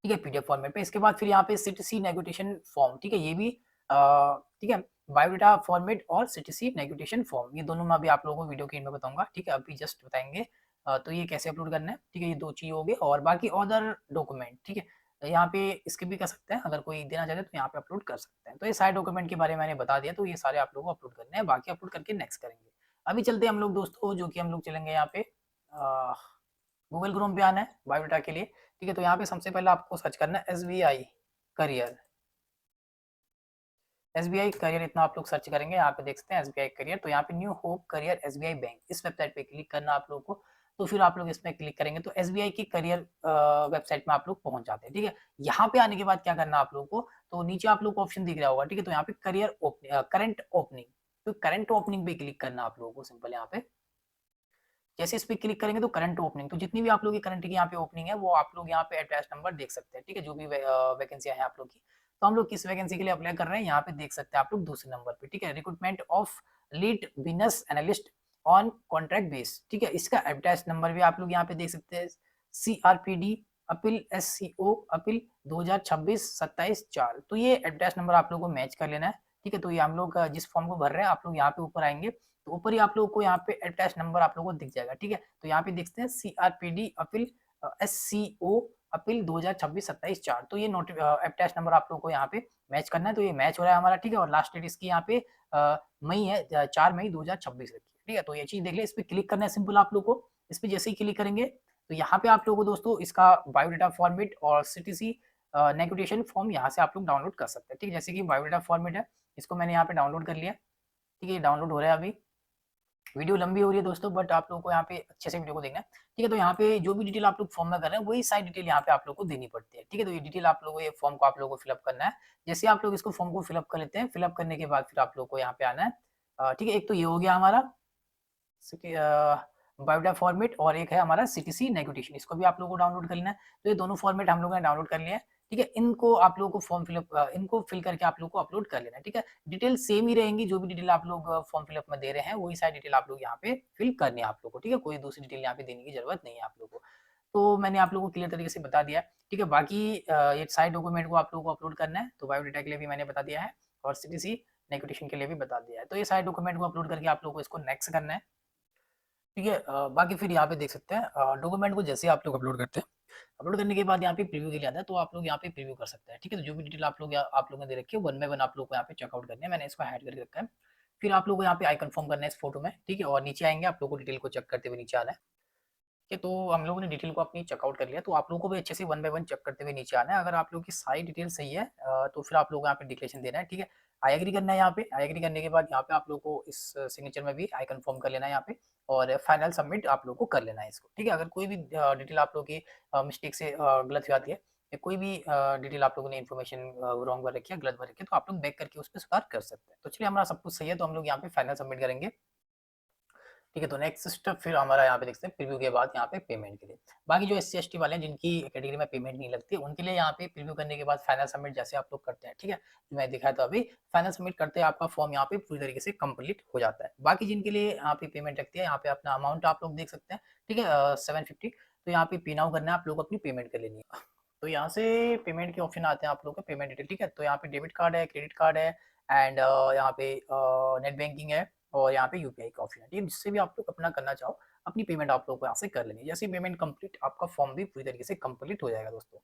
Speaker 1: ठीक है, पीडीएफ फॉर्मेट पे। इसके बाद फिर यहाँ पे सीटीसी नेगोटिएशन फॉर्म, ठीक है, ये भी ठीक है, बायोडाटा फॉर्मेट और सीटीसी नेगोटिएशन फॉर्म, ये दोनों मैं अभी आप लोगों को वीडियो के एंड में बताऊंगा, ठीक है। अभी जस्ट बताएंगे तो ये कैसे अपलोड करना है, ठीक है। ये दो चीज हो गए, और बाकी अदर डॉक्यूमेंट, ठीक है, यहाँ पे इसके भी कर सकते हैं, अगर कोई देना चाहते हैं तो यहाँ पे अपलोड कर सकते हैं। तो ये सारे डॉक्यूमेंट के बारे में मैंने बता दिया, तो ये सारे आप लोगों को अपलोड करने हैं, बाकी अपलोड करके नेक्स्ट करेंगे। अभी चलते हैं हम लोग दोस्तों, जो कि हम लोग चलेंगे यहाँ पे गूगल क्रोम पे आना है बायोडाटा के लिए, ठीक है। तो यहाँ पे सबसे पहले आपको सर्च करना है एसबीआई करियर, एसबीआई करियर इतना आप लोग सर्च करेंगे, यहाँ पे देख सकते हैं एसबीआई करियर। तो यहाँ पे new hope career SBI bank, इस वेबसाइट पे क्लिक करना आप लोग को। तो फिर आप लोग इसमें क्लिक करेंगे तो एसबीआई की करियर वेबसाइट में आप लोग पहुंच जाते हैं, ठीक है। यहाँ पे आने के बाद क्या करना आप लोग को, तो नीचे आप लोग को ऑप्शन दिख रहा होगा, ठीक है। तो यहाँ पे करियर ओपनिंग, करंट ओपनिंग, तो करंट ओपनिंग पे क्लिक करना आप लोगों को, सिंपल यहाँ पे। जैसे इस पे क्लिक करेंगे तो करंट ओपनिंग, तो जितनी भी आप लोग की करंट की यहाँ पे ओपनिंग है वो आप लोग यहाँ पे अटैच नंबर देख सकते हैं, ठीक है। जो भी वैकेंसी है आप लोग की, तो हम लोग किस वैकेंसी के लिए अप्लाई कर रहे हैं यहाँ पे देख सकते हैं आप लोग दूसरे नंबर पे, ठीक है। Recruitment of lead business analyst on contract base, ठीक है। इसका अटैच नंबर भी आप लोग यहाँ पे देख सकते हैं, CRPD अपील SCO अपील 2026-27-4। तो ये एड्रेस नंबर आप लोग को मैच कर लेना है, ठीक है। तो ये हम लोग जिस फॉर्म को भर रहे हैं, आप लोग यहाँ पे ऊपर आएंगे तो ऊपर ही आप लोग को यहाँ पे अटैच नंबर आप लोग को दिख जाएगा, ठीक है। तो यहाँ पे देखते हैं CRPD अपील SCO अपील 2026-27-4। तो ये नोट अटैच नंबर आप लोग को यहाँ पे मैच करना है, तो ये मैच हो रहा है हमारा, ठीक है। और लास्ट डेट इसकी यहाँ पे मई है, 4 मई 2026 रखी है, ठीक है। तो ये चीज देख ले, इस पर क्लिक करना है सिंपल आप लोग को। इस पर जैसे ही क्लिक करेंगे तो यहाँ पे आप लोगों को दोस्तों इसका बायोडाटा फॉर्मेट और सीटीसी नेगोटिएशन फॉर्म यहाँ से आप लोग डाउनलोड कर सकते हैं, ठीक है। जैसे कि बायोडाटा फॉर्मेट है, इसको मैंने यहाँ पे डाउनलोड कर लिया, ठीक है। डाउनलोड हो रहा है अभी, वीडियो लंबी हो रही है दोस्तों, बट आप लोगों को यहाँ पे अच्छे से वीडियो को देखना है। ठीक है, तो यहाँ पे जो भी डिटेल आप लोग फॉर्म में कर रहे हैं, वही सारी डिटेल यहाँ पे आप लोगों को देनी पड़ती है। ठीक है, तो ये डिटेल आप लोगों को, ये फॉर्म को आप लोगों को फिलअप करना है। जैसे आप लोग इसको फॉर्म को फिलअप कर लेते हैं, फिलअप करने के बाद फिर आप लोग को यहाँ पे आना है। ठीक है, एक तो ये हो गया हमारा बायोडाटा फॉर्मेट, और एक है हमारा सीटीसी नेगोटिएशन, इसको भी आप लोगों को डाउनलोड कर लेना है। तो ये दोनों फॉर्मेट हम लोगों ने डाउनलोड कर लिया है। ठीक है, इनको आप लोगों को फॉर्म फिलअप इनको फिल करके आप लोगों को अपलोड कर लेना है। ठीक है, डिटेल सेम ही रहेंगी, जो भी डिटेल आप लोग फॉर्म फिलअप में दे रहे हैं, वही सारी डिटेल आप लोग यहाँ पे फिल करनी है आप लोग को। ठीक है, कोई दूसरी डिटेल यहाँ पे देने की जरूरत नहीं है आप लोग को। तो मैंने आप लोगों को क्लियर तरीके से बता दिया है। ठीक है, बाकी ये सारे डॉक्यूमेंट को आप लोगों को अपलोड करना है, तो बायोडाटा के लिए भी मैंने बता दिया है, और सीटीसी नेगोटिएशन के लिए भी बता दिया है। तो ये सारे डॉक्यूमेंट को अपलोड करके आप लोगों को इसको नेक्स्ट करना है। ठीक है, बाकी फिर यहाँ पे देख सकते हैं, डॉक्यूमेंट को जैसे आप लोग अपलोड करते हैं, अपलोड करने के बाद यहाँ पे प्रीव्यू के लिए आता है, तो आप लोग यहाँ पे प्रीव्यू कर सकते हैं। ठीक है, तो जो भी डिटेल आप लोगों ने दे रखी है, वन बाय वन आप लोग को यहाँ पे चेकआउट करनी है। मैंने इसको हाइड करके रखा है। फिर आप लोग को यहाँ पे आई कंफर्म करना है इस फोटो में। ठीक है, और नीचे आएंगे, आप लोग को डिटेल को चेक करते हुए नीचे आना है। ठीक है, तो हम लोगों ने डिटेल को अपनी चेकआउट कर लिया, तो आप लोगों को भी अच्छे से वन बाय वन चेक करते हुए नीचे आना है। अगर आप लोगों की सारी डिटेल सही है, तो फिर आप लोग को यहाँ पे डिक्लेरेशन देना है। ठीक है, आई एग्री करना है यहाँ पे। आई एग्री करने के बाद यहाँ पे आप लोग को इस सिग्नेचर में भी आई कंफर्म कर लेना है यहाँ पे, और फाइनल सबमिट आप लोग को कर लेना है इसको। ठीक है, अगर कोई भी डिटेल आप लोग की मिस्टेक से गलत हो जाती है, या कोई भी डिटेल आप लोगों ने इन्फॉर्मेशन रॉन्ग भर रखी है, गलत भर रखी है, तो आप लोग बैक करके उस पर सुधार कर सकते हैं। तो चलिए, हमारा सब कुछ सही है, तो हम लोग यहाँ पे फाइनल सबमिट करेंगे। ठीक है, तो नेक्स्ट स्टेप फिर हमारा यहाँ पे देखते हैं प्रीव्यू के बाद यहाँ पे पेमेंट के लिए। बाकी जो एससी एसटी वाले हैं, जिनकी कैटेगरी में पेमेंट नहीं लगती, उनके लिए यहाँ पे प्रीव्यू करने के बाद फाइनल सबमिट जैसे आप लोग करते हैं। ठीक है, जो मैं दिखाया था अभी, फाइनल सबमिट करते हैं, आपका फॉर्म यहाँ पे पूरी तरीके से कंप्लीट हो जाता है। बाकी जिनके लिए यहाँ पे पेमेंट लगती है, यहाँ पे अपना अमाउंट आप लोग देख सकते हैं। ठीक है, 750। तो यहाँ पे पे नाउ करना है, आप लोग अपनी पेमेंट कर लेनी है। तो यहाँ से पेमेंट के ऑप्शन आते हैं आप लोग के, पेमेंट डिटेल। ठीक है, तो यहाँ पे डेबिट कार्ड है, क्रेडिट कार्ड है, एंड यहाँ पे नेट बैंकिंग है, और यहाँ पे यूपीआई का ऑप्शन है। ठीक है, जिससे भी आप लोग अपना करना चाहो, अपनी पेमेंट आप लोग को यहाँ से कर लेनी है। जैसे पेमेंट कंप्लीट, आपका फॉर्म भी पूरी तरीके से कंप्लीट हो जाएगा दोस्तों।